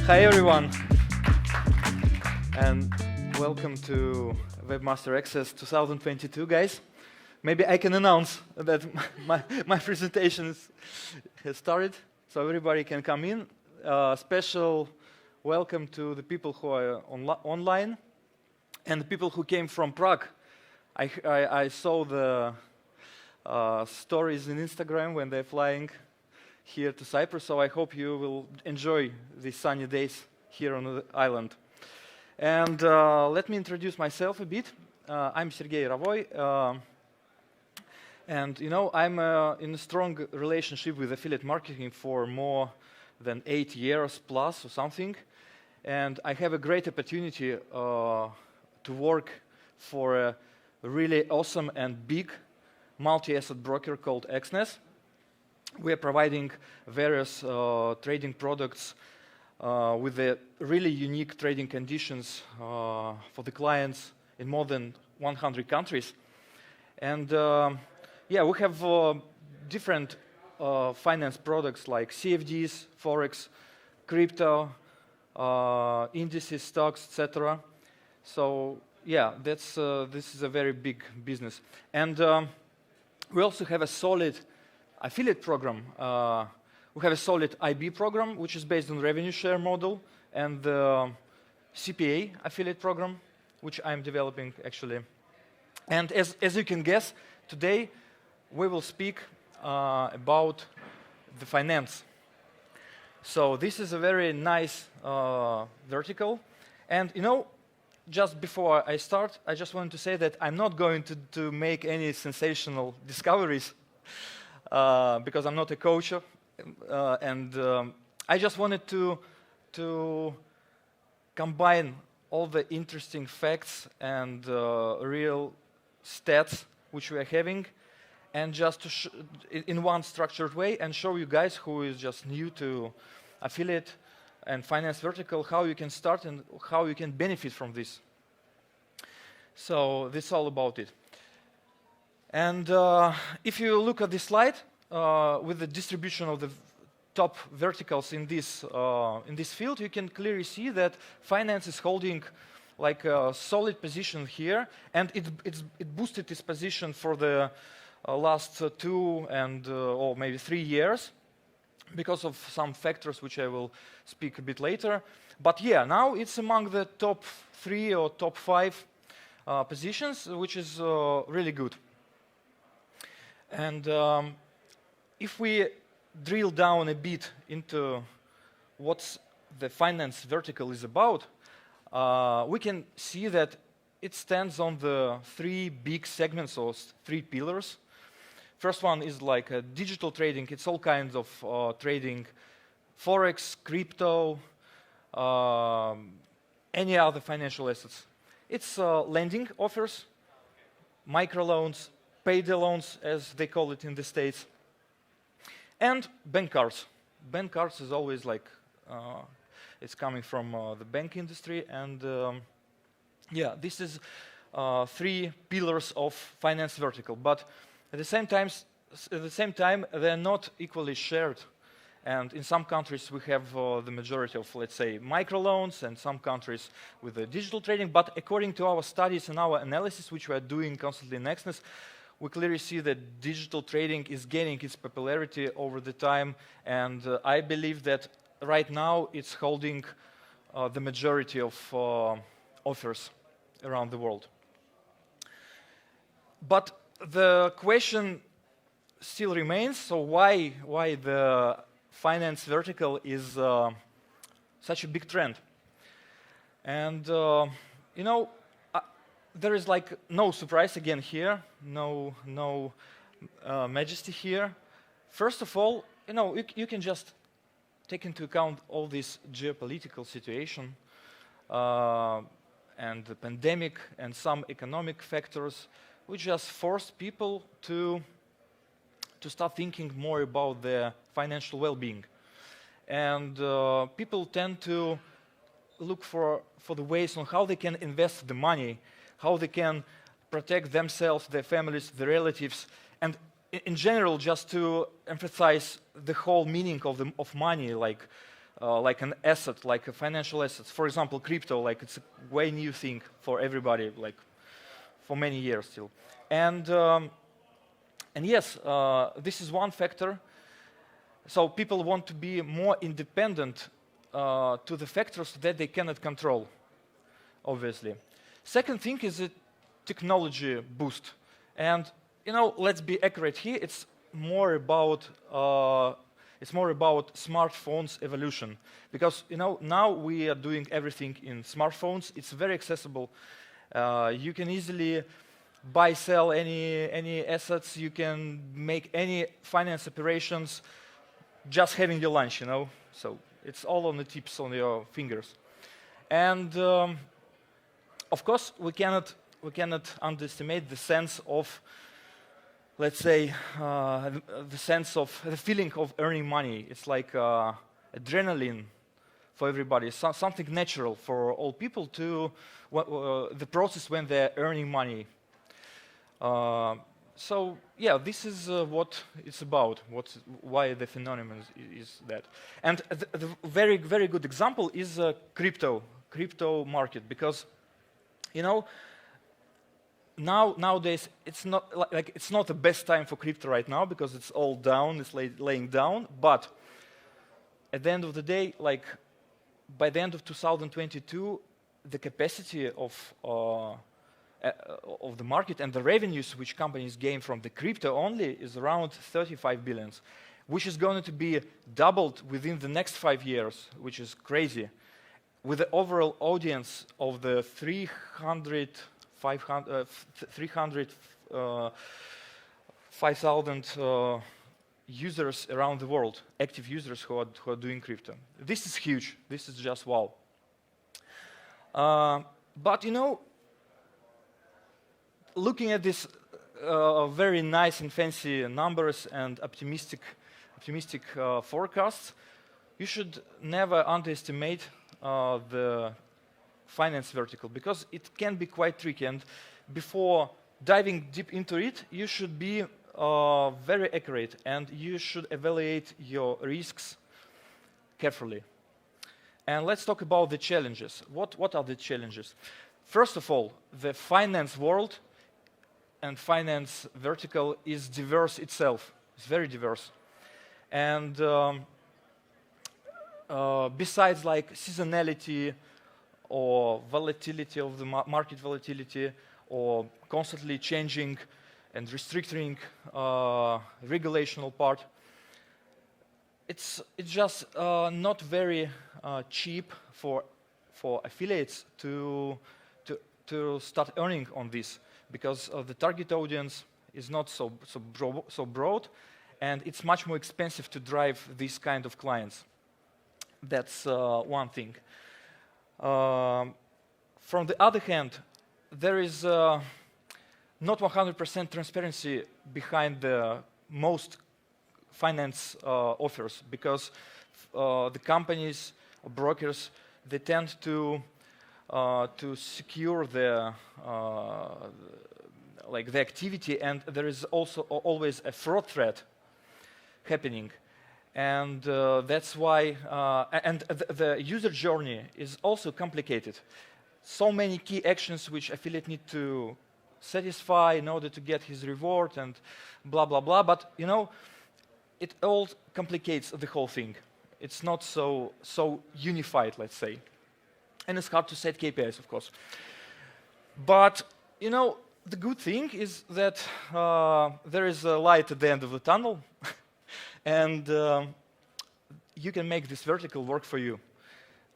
Hi everyone, and welcome to Webmaster Access 2022, guys. Maybe I can announce that my presentation has started, so everybody can come in. Special welcome to the people who are online and the people who came from Prague. I saw the stories in Instagram when they're flying here to Cyprus, so I hope you will enjoy these sunny days here on the island. And let me introduce myself a bit. I'm Sergey Yarovoy, and you know, I'm in a strong relationship with affiliate marketing for more than 8 years plus or something, and I have a great opportunity to work for a really awesome and big multi-asset broker called Exness. We are providing various trading products with the really unique trading conditions for the clients in more than 100 countries. And yeah, we have different finance products like CFDs, Forex, crypto, indices, stocks, etc. So yeah, this is a very big business. And we also have a solid affiliate program. We have a solid IB program, which is based on revenue share model, and the CPA affiliate program, which I'm developing actually. And as you can guess, today we will speak about the finance. So this is a very nice vertical. And you know, just before I start, I just want to say that I'm not going to make any sensational discoveries because I'm not a coach, and I just wanted to combine all the interesting facts and real stats which we are having, and just to in one structured way, and show you guys who is just new to affiliate and finance vertical how you can start and how you can benefit from this. So this is all about it. And if you look at this slide with the distribution of the top verticals in this field, you can clearly see that finance is holding like a solid position here, and it boosted its position for the last 2 and or maybe 3 years because of some factors which I will speak a bit later. But yeah, now it's among the top 3 or top 5 positions, which is really good. And if we drill down a bit into what the finance vertical is about, we can see that it stands on the 3 big segments or 3 pillars. First one is like digital trading. It's all kinds of trading, Forex, crypto, any other financial assets. It's lending offers, microloans, payday loans, as they call it in the States, and bank cards. Bank cards is always like, it's coming from the bank industry, and yeah, this is 3 pillars of finance vertical. But at the same time, they're not equally shared. And in some countries we have the majority of, let's say, microloans, and some countries with the digital trading. But according to our studies and our analysis, which we are doing constantly in Exness, we clearly see that digital trading is gaining its popularity over the time, and I believe that right now it's holding the majority of offers around the world. But the question still remains, so why the finance vertical is such a big trend? And you know, there is like no surprise again here, no majesty here. First of all, you know, you can just take into account all this geopolitical situation and the pandemic and some economic factors, which just forced people to start thinking more about their financial well-being. And people tend to look for the ways on how they can invest the money, how they can protect themselves, their families, their relatives, and in general, just to emphasize the whole meaning of money, like like an asset, like a financial asset. For example, crypto, like it's a way new thing for everybody, like for many years still. And yes, this is one factor. So people want to be more independent to the factors that they cannot control, obviously. Second thing is a technology boost. And let's be accurate here. It's more about smartphones evolution, because now we are doing everything in smartphones. It's very accessible. You can easily buy, sell any assets. You can make any finance operations just having your lunch. So it's all on the tips on your fingers. And of course, we cannot underestimate the sense of, let's say, the feeling of earning money. It's like adrenaline for everybody, something natural for all people to the process when they're earning money. So yeah, this is what it's about. Why the phenomenon is that. And the very, very good example is crypto market, because nowadays it's not the best time for crypto right now, because it's all down, it's laying down. But at the end of the day, like by the end of 2022, the capacity of the market and the revenues which companies gain from the crypto only is around 35 billion, which is going to be doubled within the next 5 years, which is crazy. With the overall audience of the 5,000 users around the world, active users who are doing crypto. This is huge. This is just wow. But looking at this very nice and fancy numbers and optimistic forecasts, you should never underestimate the finance vertical, because it can be quite tricky. And before diving deep into it, you should be very accurate, and you should evaluate your risks carefully. And let's talk about the challenges. What are the challenges? First of all, the finance world and finance vertical is diverse itself. It's very diverse. And besides like seasonality or volatility of the market volatility, or constantly changing and restricting regulational part, it's just not very cheap for affiliates to start earning on this, because the target audience is not so broad, and it's much more expensive to drive these kind of clients. That's one thing. From the other hand, there is not 100% transparency behind the most finance offers, because the companies or brokers, they tend to secure the activity, and there is also always a fraud threat happening. And that's why, the user journey is also complicated. So many key actions which affiliate need to satisfy in order to get his reward, and blah, blah, blah. But, it all complicates the whole thing. It's not so unified, let's say. And it's hard to set KPIs, of course. But, the good thing is that there is a light at the end of the tunnel. And you can make this vertical work for you,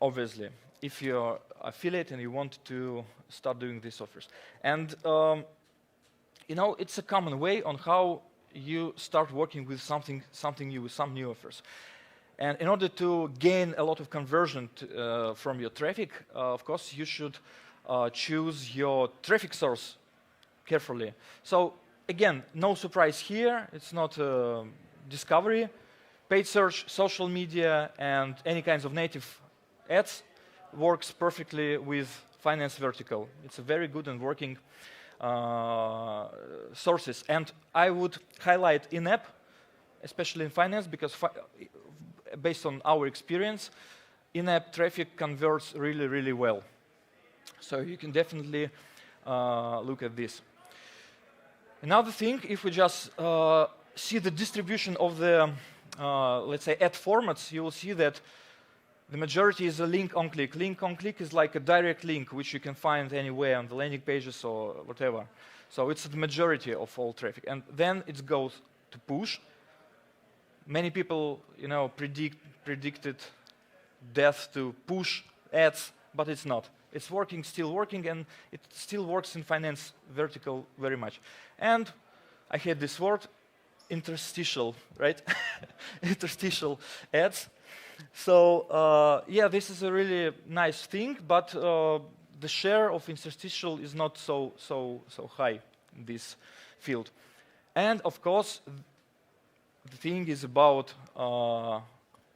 obviously, if you're affiliate and you want to start doing these offers. And it's a common way on how you start working with something new, with some new offers. And in order to gain a lot of conversion from your traffic, of course, you should choose your traffic source carefully. So again, no surprise here. It's not discovery. Paid search, social media, and any kinds of native ads works perfectly with finance vertical. It's a very good and working sources. And I would highlight in-app, especially in finance, because based on our experience, in-app traffic converts really, really well. So you can definitely look at this. Another thing, if we just see the distribution of the, let's say, ad formats, you will see that the majority is a link on click. Link on click is like a direct link, which you can find anywhere on the landing pages or whatever. So it's the majority of all traffic. And then it goes to push. Many people, predicted death to push ads, but it's not. It's working, still working, and it still works in finance vertical very much. And I had this word, interstitial, right? Interstitial ads. So yeah, this is a really nice thing, but the share of interstitial is not so high in this field. And of course, the thing is about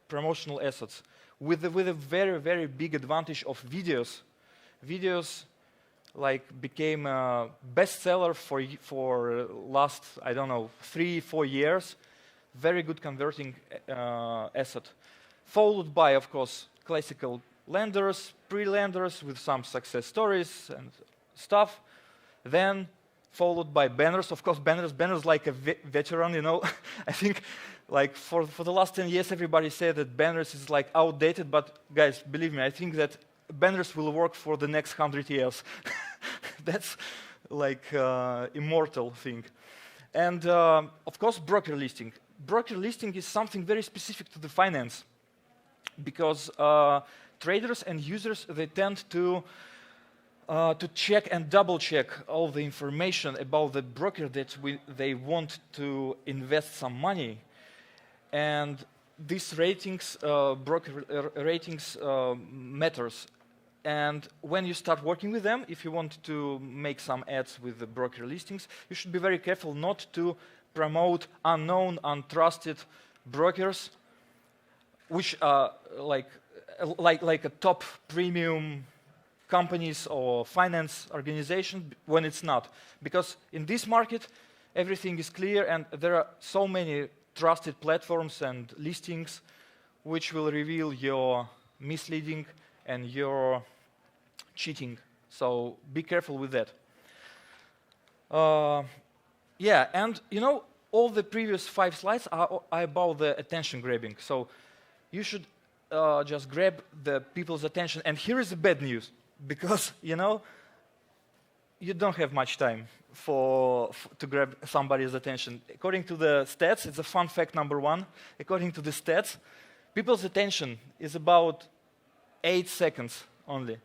promotional assets with a very, very big advantage of videos. Videos became a bestseller for last, I don't know, 3-4 years. Very good converting asset. Followed by, of course, classical lenders, pre-lenders with some success stories and stuff. Then followed by banners. Of course, banners like a veteran, I think for the last 10 years, everybody said that banners is outdated, but guys, believe me, I think that banners will work for the next 100 years. That's immortal thing. And of course, broker listing. Broker listing is something very specific to the finance, because traders and users, they tend to check and double check all the information about the broker that they want to invest some money. And these ratings, broker ratings matters. And when you start working with them, if you want to make some ads with the broker listings, you should be very careful not to promote unknown, untrusted brokers, which are like a top premium companies or finance organization, when it's not. Because in this market, everything is clear, and there are so many trusted platforms and listings which will reveal your misleading and your cheating. So be careful with that. Yeah, and all the previous 5 slides are about the attention grabbing. So you should just grab the people's attention. And here is the bad news, because you don't have much time to grab somebody's attention. According to the stats, it's a fun fact number 1. According to the stats, people's attention is about 8 seconds only.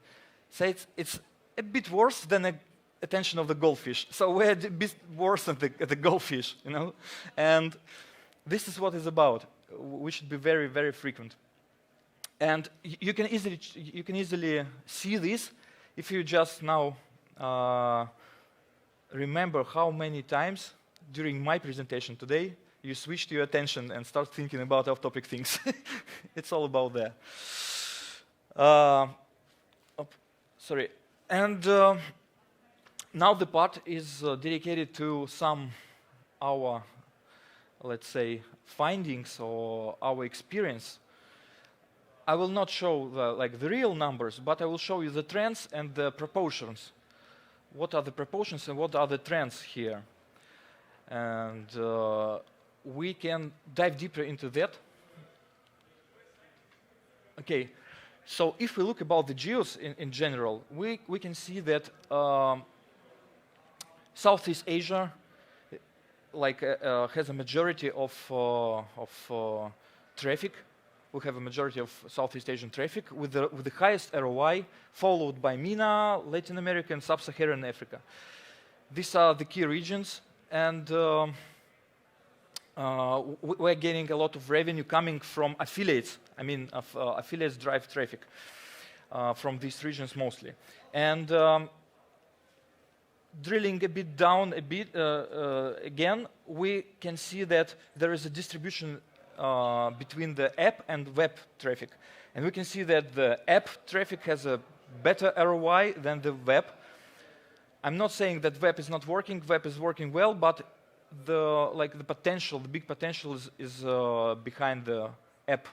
So it's a bit worse than the attention of the goldfish. So we're a bit worse than the goldfish, And this is what it's about. We should be very, very frequent. And you can easily see this if you just now remember how many times during my presentation today you switched your attention and start thinking about off-topic things. It's all about that. Sorry. And now the part is dedicated to some our, let's say, findings or our experience. I will not show the real numbers, but I will show you the trends and the proportions. What are the proportions and what are the trends here? And we can dive deeper into that. Okay, so if we look about the geos in general, we can see that Southeast Asia has a majority of traffic. We have a majority of Southeast Asian traffic with the highest ROI, followed by MENA, Latin America, and Sub-Saharan Africa. These are the key regions, and we're getting a lot of revenue coming from affiliates. I mean, affiliates drive traffic from these regions mostly. And drilling a bit down again, we can see that there is a distribution between the app and web traffic. And we can see that the app traffic has a better ROI than the web. I'm not saying that web is not working, web is working well, but the big potential is behind the app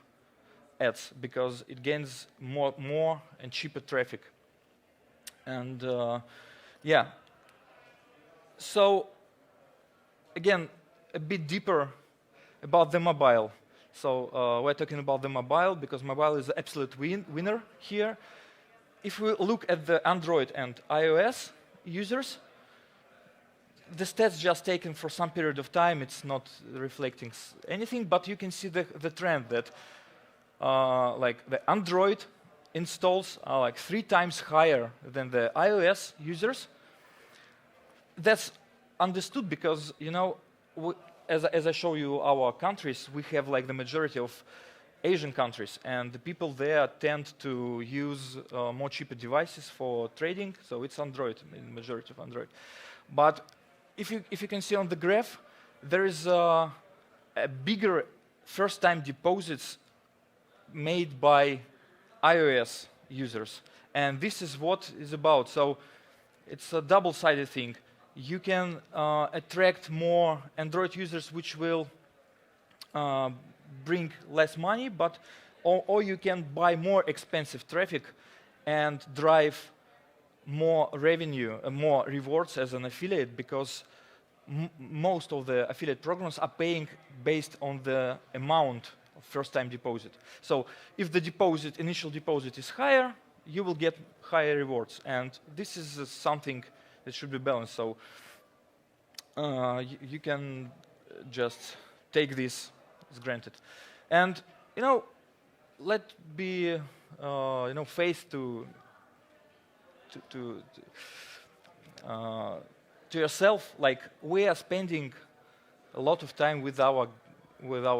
ads because it gains more and cheaper traffic. And yeah, so again, a bit deeper about the mobile. So we're talking about the mobile because mobile is the absolute winner here. If we look at the Android and iOS users, the stats just taken for some period of time, it's not reflecting anything, but you can see the trend that like the Android installs are like 3 times higher than the iOS users. That's understood because, you know, as I show you our countries, we have like the majority of Asian countries, and the people there tend to use more cheaper devices for trading, so it's Android, in majority of Android. But if you can see on the graph, there is a bigger first-time deposits made by iOS users, and this is what it's about. So it's a double-sided thing. You can attract more Android users, which will bring less money, but or you can buy more expensive traffic and drive more revenue and more rewards as an affiliate, because most of the affiliate programs are paying based on the amount of first-time deposit. So if the initial deposit is higher, you will get higher rewards, and this is something that should be balanced. So you can just take this as granted, and you know, let be you know, faith to yourself. Like, we are spending a lot of time with our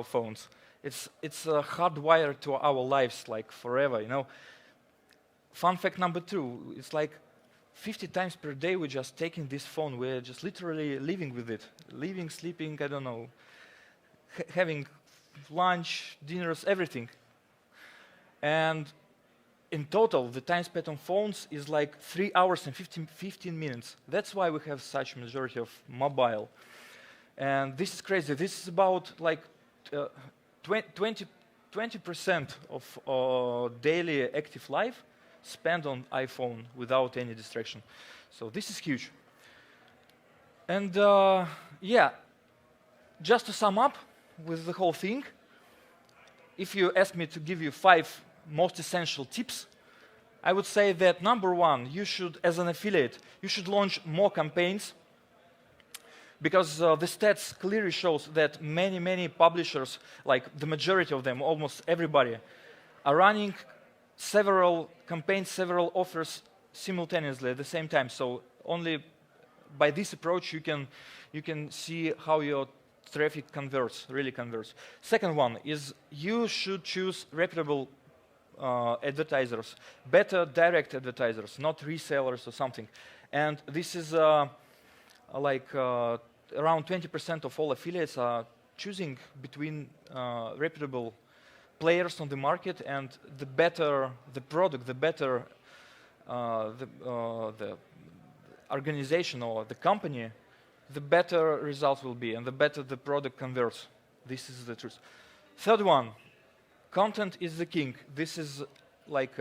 phones. It's hardwired to our lives, like forever. You know. Fun fact number 2: it's like 50 times per day we're just taking this phone. We're just literally living with it, living, sleeping. I don't know, having lunch, dinners, everything. And in total, the time spent on phones is like 3 hours and 15 minutes. That's why we have such majority of mobile. And this is crazy. This is about like 20% of daily active life spent on iPhone without any distraction. So this is huge. And yeah, just to sum up with the whole thing, if you ask me to give you 5 most essential tips, I would say that number 1, you should, as an affiliate, you should launch more campaigns, because the stats clearly shows that many publishers, like the majority of them, almost everybody, are running several campaigns, several offers simultaneously at the same time. So only by this approach you can see how your traffic really converts. Second one is you should choose reputable advertisers, better direct advertisers, not resellers or something. And this is like around 20% of all affiliates are choosing between reputable players on the market, and the better the product, the better the organization or the company, the better results will be, and the better the product converts. This is the truth. Third one, content is the king. This is like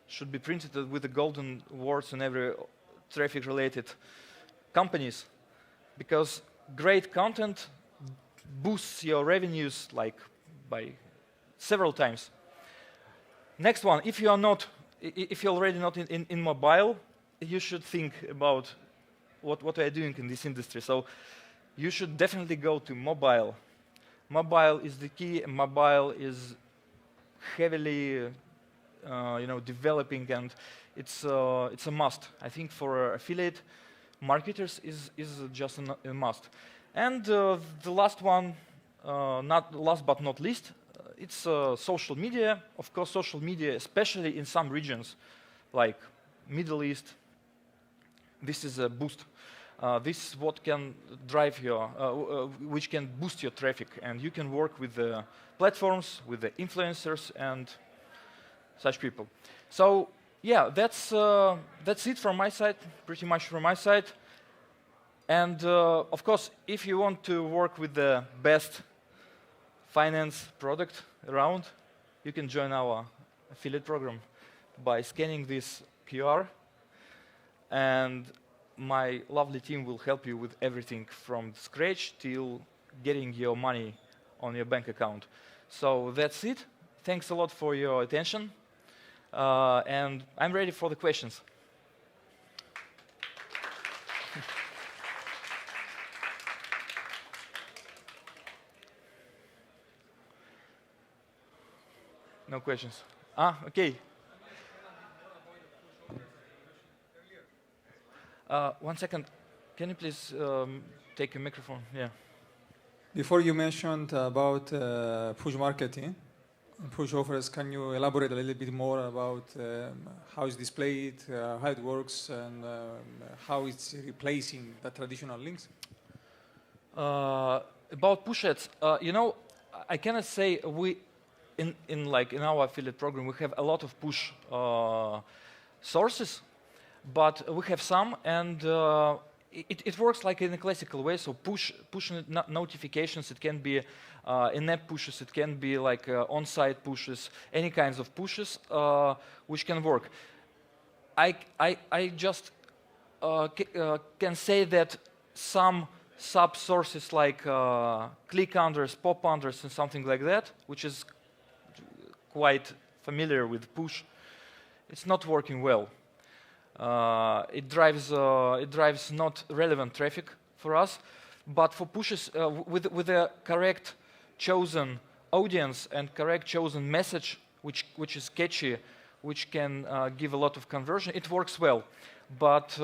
should be printed with the golden words in every traffic-related companies, because great content boosts your revenues like by several times. Next one, if you're already not in mobile, you should think about what are you doing in this industry. So you should definitely go to mobile. Mobile is the key, and mobile is heavily developing, and it's a must. I think for affiliate marketers is just a must. And the last one, not last but not least, it's social media. Of course, social media, especially in some regions like Middle East, this is a boost. This is what can drive which can boost your traffic, and you can work with the platforms, with the influencers, and such people. So yeah, that's it from my side, pretty much from my side. And of course, if you want to work with the best finance product around, you can join our affiliate program by scanning this QR, and my lovely team will help you with everything from scratch till getting your money on your bank account. So that's it. Thanks a lot for your attention, and I'm ready for the questions. No questions. Okay. One second. Can you please take a microphone? Yeah. Before you mentioned about push marketing, push offers, can you elaborate a little bit more about how it's displayed, how it works, and how it's replacing the traditional links? About push ads, I cannot say in our affiliate program we have a lot of push sources, but we have some, and it works like in a classical way. So push notifications. It can be in-app pushes. It can be like on-site pushes. Any kinds of pushes which can work. I just can say that some sub sources like click unders, pop unders, and something like that, which is quite familiar with push, it's not working well. It drives not relevant traffic for us, but for pushes with a correct chosen audience and correct chosen message, which is catchy, which can give a lot of conversion, it works well. But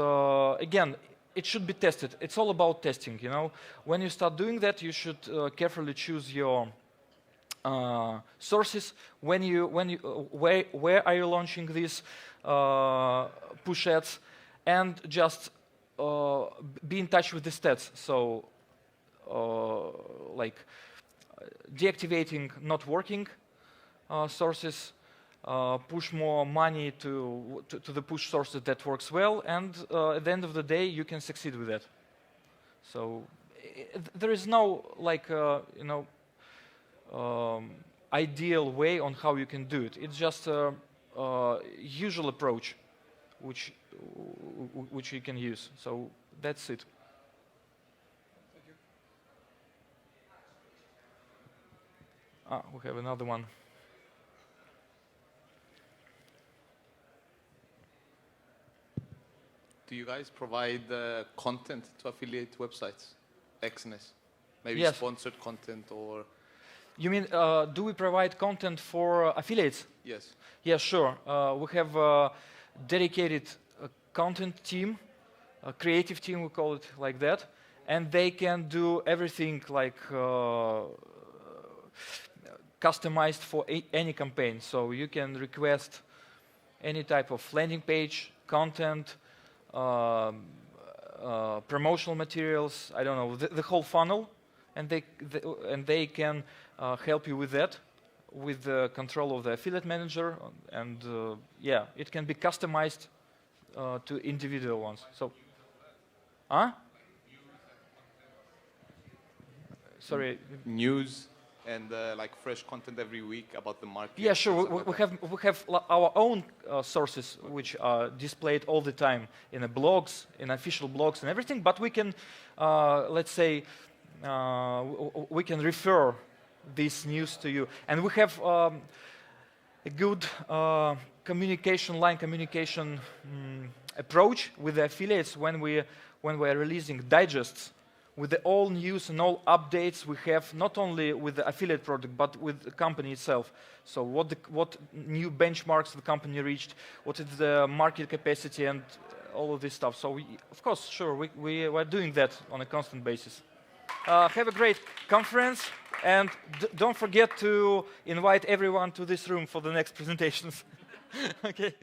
again, it should be tested. It's all about testing. When you start doing that, you should carefully choose your sources. Where are you launching these push ads, and just be in touch with the stats. So like deactivating not working sources, push more money to the push sources that works well, and at the end of the day you can succeed with that. So there is no ideal way on how you can do it. It's just a usual approach which you can use. So that's it. Thank you. We have another one. Do you guys provide content to affiliate websites? XNS? Maybe Yes. sponsored content or... You mean, do we provide content for affiliates? Yes. Yeah, sure. We have a dedicated content team, a creative team, we call it like that, and they can do everything like customized for any campaign. So you can request any type of landing page, content, promotional materials, I don't know, the whole funnel, and they can help you with that, with the control of the affiliate manager, and yeah, it can be customized to individual ones. So, sorry. News and like fresh content every week about the market. Yeah, sure. We have our own sources which are displayed all the time in the blogs, in official blogs and everything. But we can, let's say, we can refer this news to you, and we have a good line communication approach with the affiliates when we are releasing digests with the all news and all updates we have, not only with the affiliate product, but with the company itself. So what new benchmarks the company reached, what is the market capacity, and all of this stuff. So of course, sure, we are doing that on a constant basis. Have a great conference, and don't forget to invite everyone to this room for the next presentations. Okay.